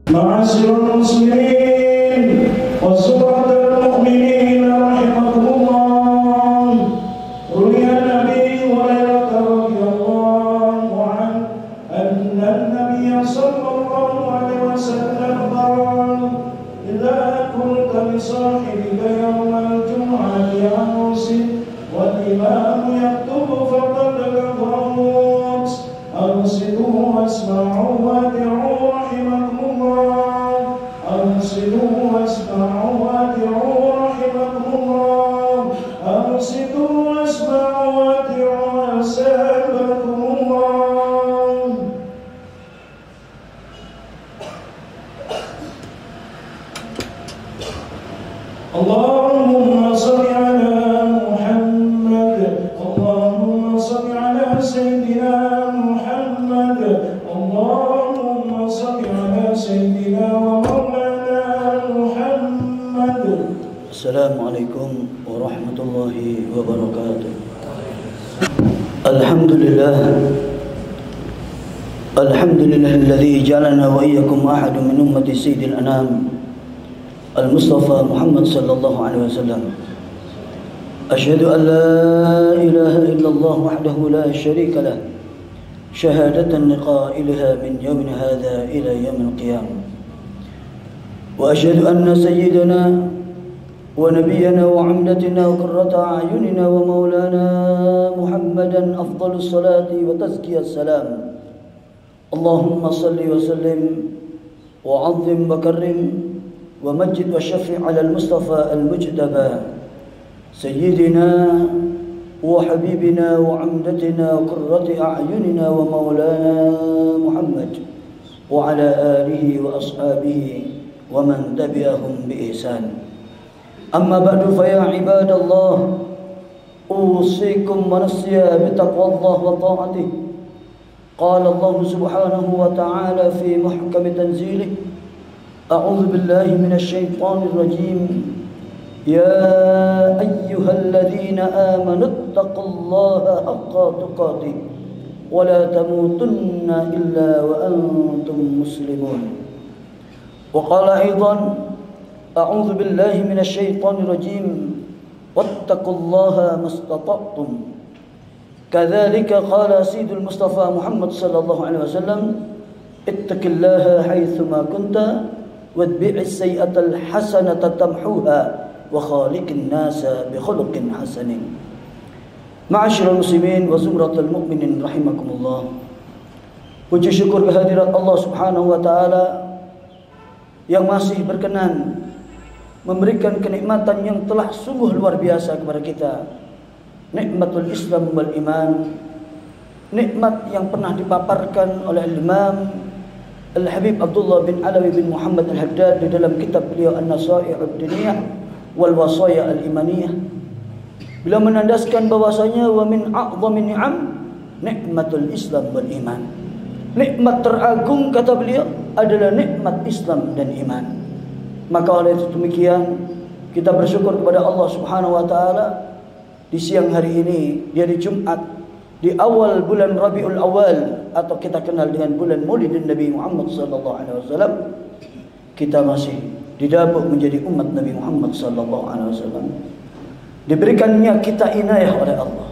Ma'asyiral muslimin wa su'adal mu'minin rahimakumullah. Ruwiya Nabi Hurairah radhiyallahu anhu anna an-nabiy sallallahu alaihi wasallam qala idza kunta li sahibika yawmal jum'ati ansi wal imam yaktubu faqad al-qawt ansitu wasma'u wadi'u rahimakumullah ansitu wasma'u wadi'u rahimakumullah ansitu wasma'u wadi'u asabakumullah. Allahumma salli ala Muhammad, Allahumma salli ala Sayyidina Muhammad, Allahumma salli ala Sayyidina wa Maulana Muhammad. Assalamualaikum warahmatullahi wabarakatuh. Alhamdulillahilladzi ja'alana wa iyyakum ahadun min ummati sayyidil anam Al-Mustafa Muhammad sallallahu alaihi wasallam. Asyhadu an la ilaha illallah wahdahu la syarika lah syahadatan liqa'ilaha min yawmin hadha ila yaumil qiyamah. Wa asyhadu anna sayyidana wa nabiyyana wa 'amdatina wa qurrata a'yunina wa maulana Muhammadan afdhalus salati wa tazkiyas salam. Allahumma salli wa sallim wa 'azzim wa karrim ومجد وشفع على المصطفى المجتبى سيدنا وحبيبنا وعمدتنا وقرة أعيننا ومولانا محمد وعلى آله وأصحابه ومن تبعهم بإحسان. أما بعد فيا عباد الله أوصيكم ونفسي بتقوى الله وطاعته. قال الله سبحانه وتعالى في محكم تنزيله أعوذ بالله من الشيطان الرجيم يا أيها الذين آمنوا اتقوا الله حق تقاته ولا تموتن إلا وأنتم مسلمون. وقال أيضا أعوذ بالله من الشيطان الرجيم واتقوا الله ما استطعتم. كذلك قال سيد المصطفى محمد صلى الله عليه وسلم اتق الله حيثما كنت واتبع السيئة الحسنة تمحوها وخالق الناس بخلق حسن. Ma'asyiral muslimin wa zumratal mu'minin rahimakumullah. Puji syukur kehadirat Allah Subhanahu wa taala yang masih berkenan memberikan kenikmatan yang telah sungguh luar biasa kepada kita. Nikmatul Islam wal iman. Nikmat yang pernah dipaparkan oleh Imam Al-Habib Abdullah bin Alawi bin Muhammad Al-Haddad di dalam kitab beliau An-Nasai'ud Diniyah wal Wasaya Al-Imaniyah. Beliau menandaskan bahwasanya wa min a'dhamin ni'am nikmatul Islam wal iman. Nikmat teragung kata beliau adalah nikmat Islam dan iman. Maka oleh itu demikian kita bersyukur kepada Allah Subhanahu wa taala di siang hari ini, di hari Jumat, di awal bulan Rabiul Awal atau kita kenal dengan bulan Maulidin Nabi Muhammad sallallahu alaihi wasallam, kita masih didapuk menjadi umat Nabi Muhammad sallallahu alaihi wasallam. Diberikannya kita inayah oleh Allah,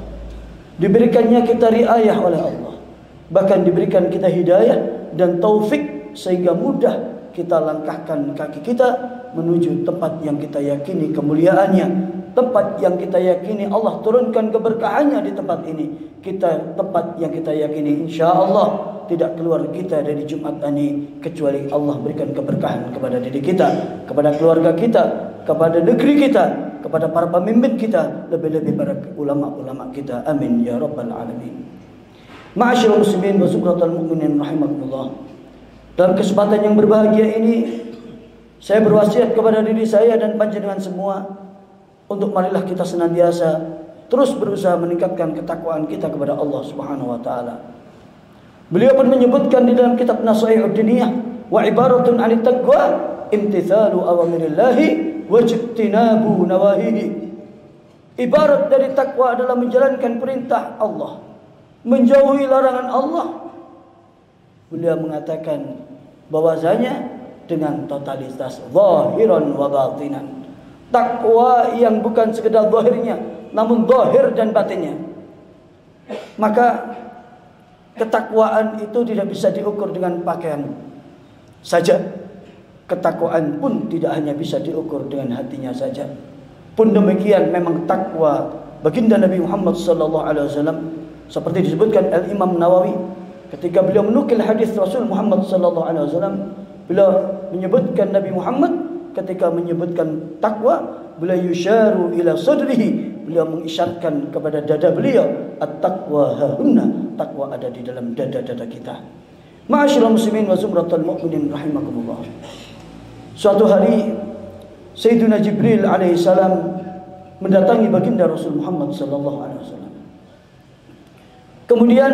diberikannya kita riayah oleh Allah, bahkan diberikan kita hidayah dan taufik sehingga mudah kita langkahkan kaki kita menuju tempat yang kita yakini kemuliaannya, tempat yang kita yakini Allah turunkan keberkahannya di tempat ini. Tempat yang kita yakini insyaallah tidak keluar kita dari Jumat ini kecuali Allah berikan keberkahan kepada diri kita, kepada keluarga kita, kepada negeri kita, kepada para pemimpin kita, lebih-lebih para ulama-ulama kita. Amin ya rabbal alamin. Ma'asyiral muslimin wa subratal mu'minin rahimakumullah. Dalam kesempatan yang berbahagia ini saya berwasiat kepada diri saya dan panjenengan semua untuk marilah kita senantiasa terus berusaha meningkatkan ketakwaan kita kepada Allah Subhanahu wa taala. Beliau pun menyebutkan di dalam kitab Nasai'ud Diniyah wa ibaratun 'anit taqwa imtithalu awamirillahi wa ijtinabu nawahihi. Ibarat dari takwa adalah menjalankan perintah Allah, menjauhi larangan Allah. Beliau mengatakan bahwasanya dengan totalitas, zahiran wa batinan. Takwa yang bukan sekedar zahirnya, namun zahir dan batinnya. Maka ketakwaan itu tidak bisa diukur dengan pakaian saja. Ketakwaan pun tidak hanya bisa diukur dengan hatinya saja. Pun demikian memang takwa baginda Nabi Muhammad sallallahu alaihi wasallam seperti disebutkan Al-Imam Nawawi ketika beliau menukil hadis Rasul Muhammad sallallahu alaihi wasallam, beliau menyebutkan Nabi Muhammad ketika menyebutkan takwa, beliau yusyaru ila sadrihi, beliau mengisyaratkan kepada dada beliau, at-taqwa hahunna, takwa ada di dalam dada-dada kita. Ma'asyiral muslimin wa zumratul mu'minin rahimakumullah. Suatu hari Sayyidina Jibril alaihissalam mendatangi baginda Rasul Muhammad sallallahu alaihi wasallam. Kemudian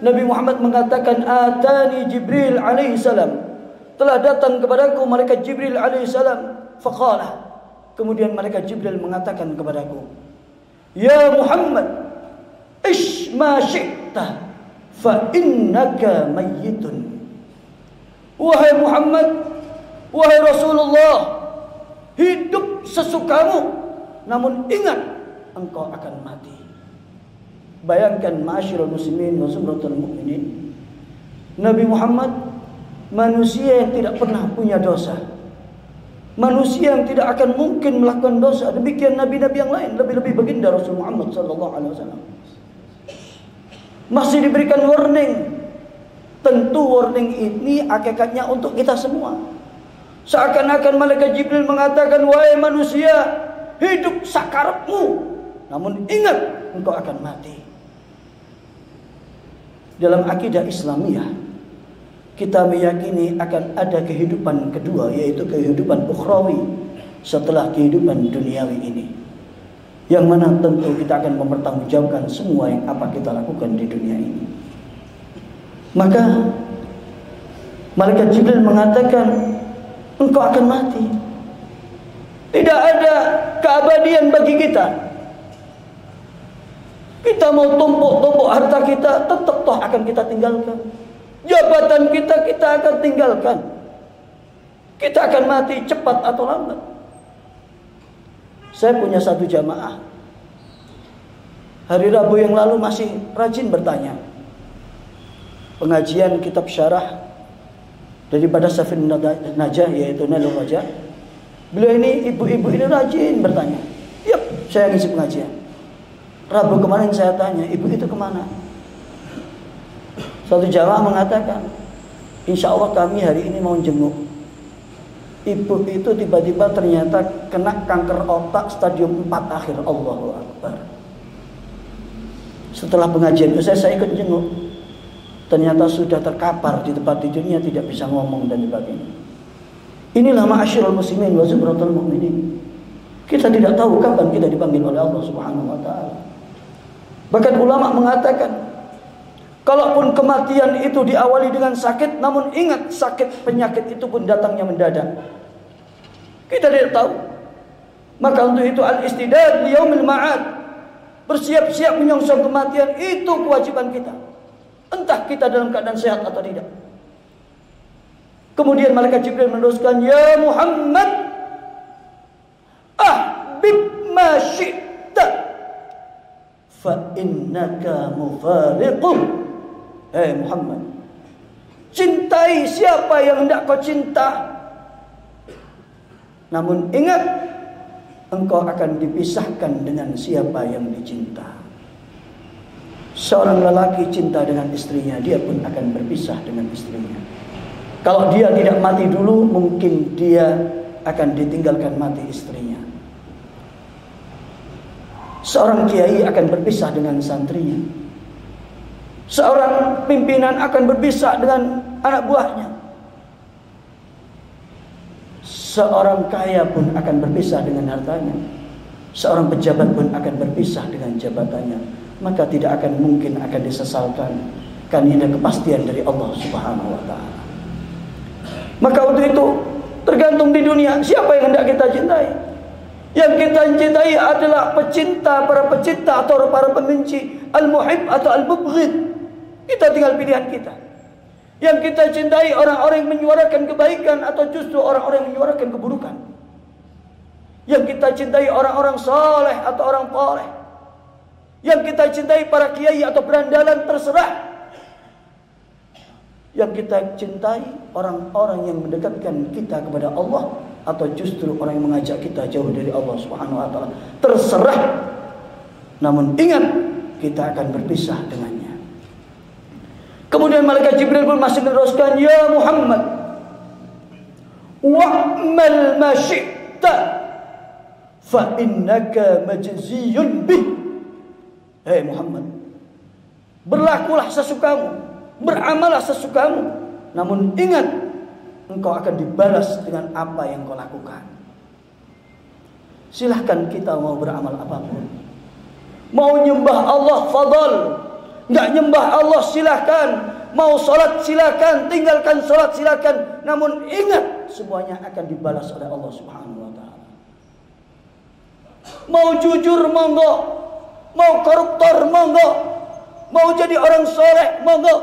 Nabi Muhammad mengatakan, atani Jibril alaihissalam, telah datang kepadaku malaikat Jibril alaihissalam. Faqala, kemudian malaikat Jibril mengatakan kepadaku, ya Muhammad, ish ma syi'ta fa innaka mayyitun. Wahai Muhammad, wahai Rasulullah, hidup sesukamu, namun ingat engkau akan mati. Bayangkan ma'asyiral muslimin wa zumratul mu'minin, Nabi Muhammad manusia yang tidak pernah punya dosa, manusia yang tidak akan mungkin melakukan dosa. Demikian nabi-nabi yang lain, lebih-lebih baginda Rasul Muhammad sallallahu alaihi wasallam masih diberikan warning. Tentu warning ini hakikatnya untuk kita semua. Seakan-akan malaikat Jibril mengatakan, wahai manusia, hidup sakarepmu, namun ingat engkau akan mati. Dalam akidah Islamiyah, kita meyakini akan ada kehidupan kedua, yaitu kehidupan ukhrawi setelah kehidupan duniawi ini, yang mana tentu kita akan mempertanggungjawabkan semua yang apa kita lakukan di dunia ini. Maka malaikat Jibril mengatakan, engkau akan mati. Tidak ada keabadian bagi kita. Kita mau tumpuk-tumpuk harta kita, tetap toh akan kita tinggalkan. Jabatan kita akan tinggalkan. Kita akan mati cepat atau lambat. Saya punya satu jamaah, hari Rabu yang lalu masih rajin bertanya. Pengajian kitab syarah daripada Safin Najah, yaitu Nailul Raja. Beliau ini, ibu-ibu ini rajin bertanya. Yap, saya ngisi pengajian. Rabu kemarin saya tanya, ibu itu kemana? Suatu jamaah mengatakan, insya Allah kami hari ini mau jenguk. Ibu itu tiba-tiba ternyata kena kanker otak stadium 4 akhir. Allahu Akbar. Setelah pengajian usai, saya ikut jenguk. Ternyata sudah terkapar di tempat tidurnya, tidak bisa ngomong dan sebagainya. Inilah ma'asyiral muslimin wa zumratul mu'minin. Kita tidak tahu kapan kita dipanggil oleh Allah Subhanahu wa taala. Bahkan ulama mengatakan, kalaupun kematian itu diawali dengan sakit, namun ingat sakit penyakit itu pun datangnya mendadak. Kita tidak tahu. Maka untuk itu al-istidad li yaumil ma'ad, bersiap-siap menyongsong kematian, itu kewajiban kita. Entah kita dalam keadaan sehat atau tidak. Kemudian malaikat Jibril meneruskan, ya Muhammad, ahbib ma syi'ta fa innaka mufariquh. Hei Muhammad, cintai siapa yang hendak kau cinta, namun ingat engkau akan dipisahkan dengan siapa yang dicinta. Seorang lelaki cinta dengan istrinya, dia pun akan berpisah dengan istrinya. Kalau dia tidak mati dulu, mungkin dia akan ditinggalkan mati istrinya. Seorang kiai akan berpisah dengan santrinya. Seorang pimpinan akan berpisah dengan anak buahnya. Seorang kaya pun akan berpisah dengan hartanya. Seorang pejabat pun akan berpisah dengan jabatannya. Maka tidak akan mungkin akan disesalkan, karena ini kepastian dari Allah Subhanahu wa taala. Maka untuk itu tergantung di dunia siapa yang hendak kita cintai. Yang kita cintai adalah pecinta, para pecinta atau para pembenci, al-muhib atau al-mubghid. Kita tinggal pilihan kita. Yang kita cintai orang-orang yang menyuarakan kebaikan atau justru orang-orang yang menyuarakan keburukan? Yang kita cintai orang-orang saleh atau orang saleh? Yang kita cintai para kiai atau berandalan, terserah. Yang kita cintai orang-orang yang mendekatkan kita kepada Allah atau justru orang yang mengajak kita jauh dari Allah Subhanahu wa taala, terserah. Namun ingat, kita akan berpisah dengannya. Kemudian malaikat Jibril pun masih meneruskan, ya Muhammad, wa'mal ma syi'ta fa innaka majziyun bih. Hei Muhammad, berlakulah sesukamu, beramallah sesukamu, namun ingat, engkau akan dibalas dengan apa yang kau lakukan. Silahkan kita mau beramal apapun. Mau nyembah Allah, fadal. Nggak nyembah Allah, silahkan. Mau sholat, silahkan. Tinggalkan sholat, silahkan. Namun ingat, semuanya akan dibalas oleh Allah Subhanahu wa ta'ala. Mau jujur, monggo. Mau koruptor, monggo. Mau jadi orang soleh, monggo.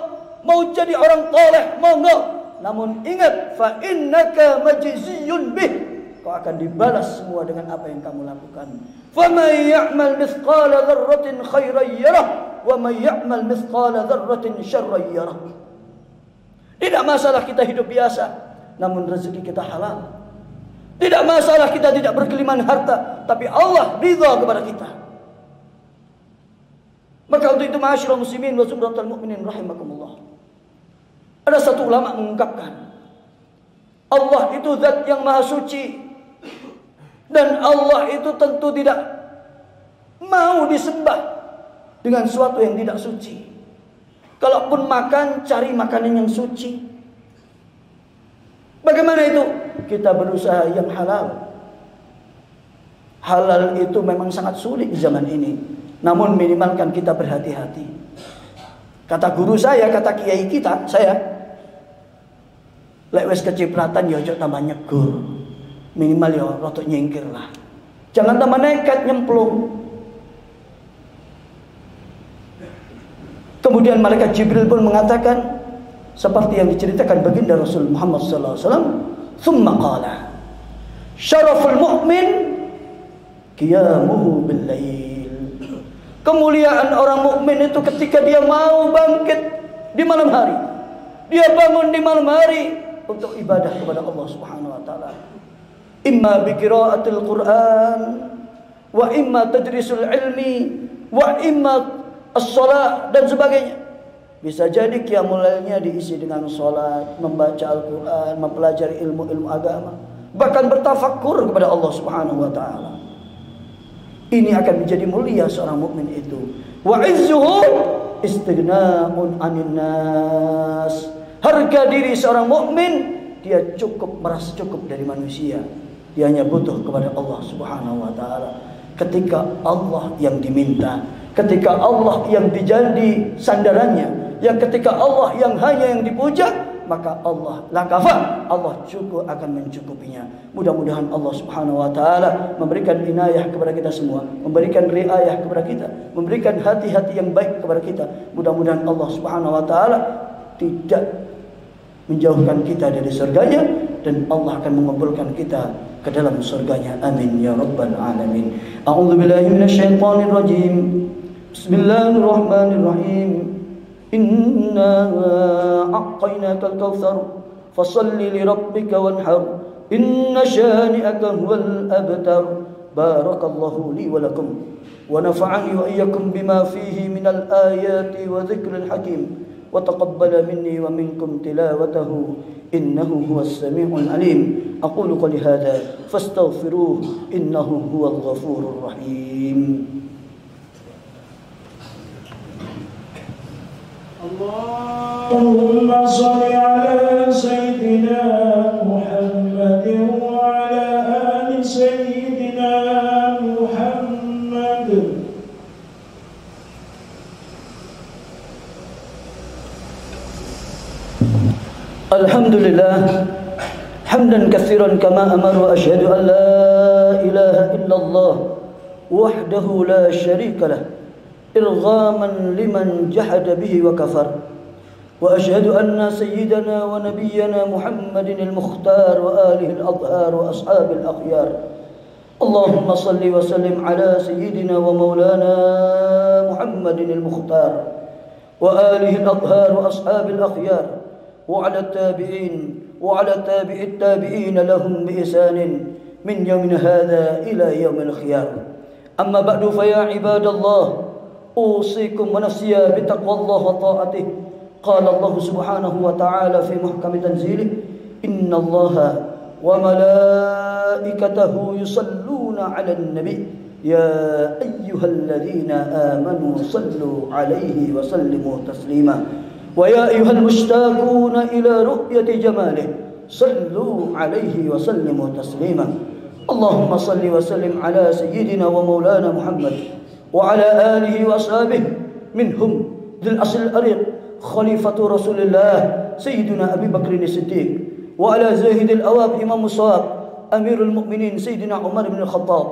Mau jadi orang toleh, monggo. Namun ingat, fa innaka majziyun bih. Kau akan dibalas semua dengan apa yang kamu lakukan. فَمَنْ يَعْمَلْ مِثْقَالَ ذَرَّةٍ خَيْرًا يَرَهُ وَمَنْ يَعْمَلْ مِثْقَالَ ذَرَّةٍ شَرًّا يَرَهُ. Tidak masalah kita hidup biasa, namun rezeki kita halal. Tidak masalah kita tidak berkelimpahan harta, tapi Allah ridha kepada kita. Maka untuk itu, ma'asyiral muslimin wa zumratal mu'minin rahimakumullah, ada satu ulama mengungkapkan, Allah itu zat yang maha suci, dan Allah itu tentu tidak mau disembah dengan sesuatu yang tidak suci. Kalaupun makan, cari makanan yang suci. Bagaimana itu? Kita berusaha yang halal. Halal itu memang sangat sulit di zaman ini, namun minimalkan kita berhati-hati. Kata guru saya, kata kiai kita, saya, lek wis kecipratan ya aja tambah nyegur. Minimal ya rotok nyingkir lah. Jangan tambah nekat nyemplung. Kemudian malaikat Jibril pun mengatakan, seperti yang diceritakan baginda Rasul Muhammad sallallahu alaihi wasallam, "Tsumma qala, syaraful mu'min qiyamuhu bil lail." Kemuliaan orang mukmin itu ketika dia mau bangkit di malam hari. Dia bangun di malam hari untuk ibadah kepada Allah Subhanahu wa taala. Imma bi qiraatil Qur'an, wa imma tadrisul ilmi, wa imma as-shalah dan sebagainya. Bisa jadi qiyamul lailnya diisi dengan salat, membaca Al-Qur'an, mempelajari ilmu-ilmu agama, bahkan bertafakkur kepada Allah Subhanahu wa taala. Ini akan menjadi mulia seorang mukmin itu. Wa izzuhu istighna'un 'anil nas. Harga diri seorang mukmin, dia cukup, merasa cukup dari manusia. Dia hanya butuh kepada Allah Subhanahu wa taala. Ketika Allah yang diminta, ketika Allah yang dijadi sandarannya, yang ketika Allah yang hanya yang dipuja, maka Allah lakafa, Allah cukup akan mencukupinya. Mudah-mudahan Allah Subhanahu wa taala memberikan inayah kepada kita semua, memberikan riayah kepada kita, memberikan hati-hati yang baik kepada kita. Mudah-mudahan Allah Subhanahu wa taala tidak menjauhkan kita dari surganya, dan Allah akan mengumpulkan kita ke dalam surganya. Amin ya rabbal alamin. A'udzu billahi minasyaitonir rajim. Bismillahirrahmanirrahim. Inna a'tainakal kautsar fasalli li rabbika wanhar. Inna syani'aka huwal abtar. Barakallahu li wa lakum wa nafa'ani wa iyyakum bima fihi minal ayati wa dzikril hakim. وتقبل مني ومنكم تلاوته إنه هو السميع العليم. أقول قولي هذا فاستغفروه إنه هو الغفور الرحيم. اللهم صل على سيدنا محمد وعلى آل سيدنا محمد. Alhamdulillah hamdan katsiran kama amara, wa asyhadu an la ilaha illallah wahdahu la syarika lah irghaman liman jahada bihi wa kafar. وأشهد أن سيدنا ونبينا محمد المختار وآله الأطهار وأصحاب الأخيار. اللهم صل وسلم على سيدنا ومولانا محمد المختار وآله الأطهار وأصحاب الأخيار، وعلى التابعين وعلى تابع التابعين لهم بإحسان من يوم هذا إلى يوم الخيار. أما بعد فيا عباد الله، أوصيكم ونفسي بتقوى الله وطاعته. قال الله سبحانه وتعالى في محكم تنزيله: إن الله وملائكته يصلون على النبي يا أيها الذين آمنوا صلوا عليه وسلموا تسليما ويا أيها المشتاقون إلى رؤية جماله صلوا عليه وسلموا تسليما. اللهم صل وسلم على سيدنا ومولانا محمد وعلى آله وأصحابه، منهم ذي الأصل الأريق خليفة رسول الله سيدنا أبي بكر الصديق، وعلى زاهد الأواب إمام الصواب أمير المؤمنين سيدنا عمر بن الخطاب،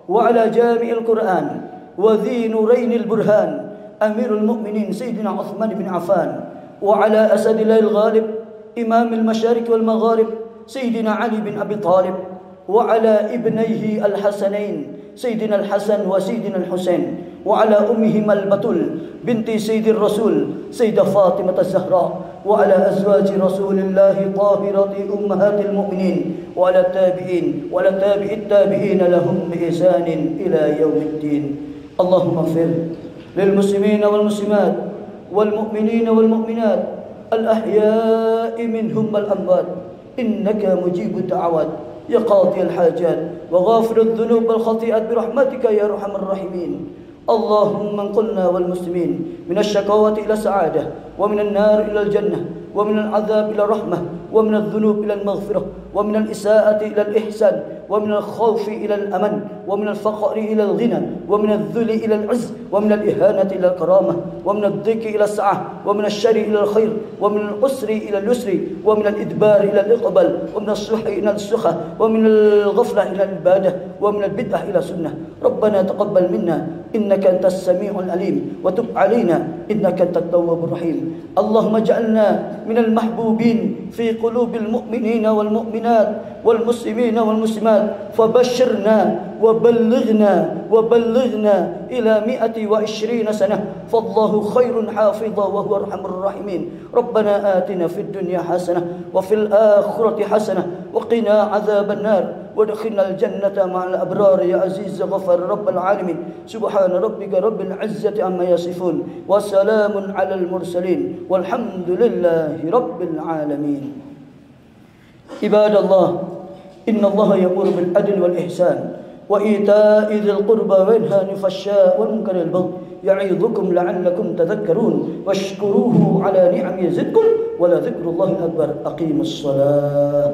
وعلى جامع القرآن وذي نورين البرهان أمير المؤمنين سيدنا عثمان بن عفان، وعلى أسد الله الغالب إمام المشارق والمغارب سيدنا علي بن أبي طالب، وعلى ابنيه الحسنين سيدنا الحسن وسيدنا الحسين، وعلى أمهما البتول بنت سيد الرسول سيدة فاطمة الزهراء، وعلى أزواج رسول الله طاهرة أمهات المؤمنين، وعلى التابعين وعلى تابع التابعين لهم بإحسان إلى يوم الدين. اللهم اغفر للمسلمين والمسلمات والمؤمنين والمؤمنات الأحياء منهم والأموات، إنك مجيب الدعوات يا قاضي الحاجات وغافر الذنوب والخطيئات برحمتك يا أرحم الراحمين. اللهم انقلنا والمسلمين من الشقاوة إلى السعادة، ومن النار إلى الجنة، ومن العذاب إلى الرحمة، ومن الذنوب إلى المغفرة، ومن الإساءة إلى الإحسان، ومن الخوف إلى الأمن، ومن الفقر إلى الغنى، ومن الذل إلى العز، ومن الإهانة إلى الكرامة، ومن الضيق إلى السعة، ومن الشر إلى الخير، ومن العسر إلى اليسر، ومن الإدبار إلى الإقبال، ومن الصح إلى السخة، ومن الغفلة إلى العبادة، ومن البدعة إلى سنة. ربنا تقبل منا إنك أنت السميع العليم، وتب علينا إنك أنت التواب الرحيم. اللهم اجعلنا من المحبوبين في قلوب المؤمنين والمؤمنات والمسلمين والمسلمات، فبشرنا وبلغنا إلى 120 سنة، فالله خير حافظا وهو أرحم الراحمين. ربنا آتنا في الدنيا حسنة وفي الآخرة حسنة وقنا عذاب النار وادخلنا الجنة مع الأبرار يا عزيز غفر رب العالمين. سبحان ربك رب العزة عما يصفون وسلام على المرسلين والحمد لله رب العالمين. عباد الله، إن الله يأمر بالعدل والإحسان وإيتاء ذي القربى وينهى عن الفحشاء والمنكر والبغي يعظكم لعلكم تذكرون واشكروه على نعمه يزدكم ولذكر الله أكبر. أقيموا الصلاة.